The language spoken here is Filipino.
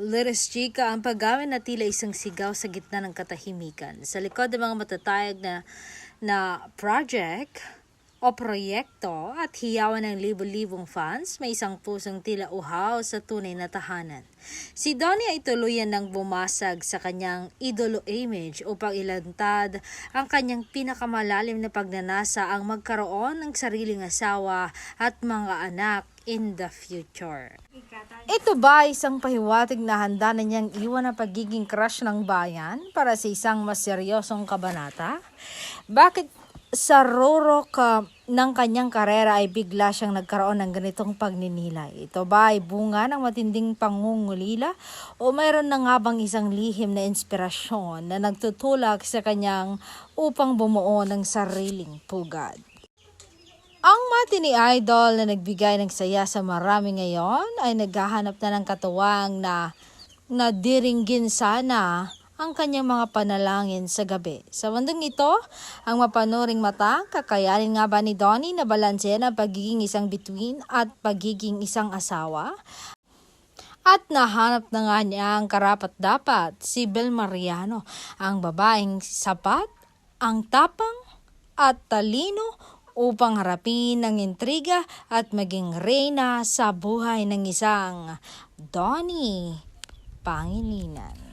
Liris Chica ang paggamit na tila isang sigaw sa gitna ng katahimikan. Sa likod ng mga matatayag na project o proyekto at hiyawan ng libo-libong fans, may isang pusong tila uhaw sa tunay na tahanan. Si Donnie ay tuluyan ng bumasag sa kanyang idolo image upang ilantad ang kanyang pinakamalalim na pagnanasa ang magkaroon ng sariling asawa at mga anak in the future. Ito ba isang pahiwatig na handa na niyang iwan ang pagiging crush ng bayan para sa isang mas seryosong kabanata? Bakit sa rurok ng kanyang karera ay bigla siyang nagkaroon ng ganitong pagninilay? Ito ba ay bunga ng matinding pangungulila o mayroon na nga bang isang lihim na inspirasyon na nagtutulak sa kanyang upang bumuo ng sariling pugad? Ang matini idol na nagbigay ng saya sa marami ngayon ay naghahanap na ng katuwang na diringgin sana ang kanyang mga panalangin sa gabi. Sa mundong ito, ang mapanuring mata, kakayanin nga ba ni Donnie na balansehan ang pagiging isang bituin at pagiging isang asawa? At nahanap na nga niya ang karapat-dapat, si Bel Mariano, ang babaeng sapat, ang tapang at talino upang harapin ang intriga at maging reyna sa buhay ng isang Donnie Pangilinan.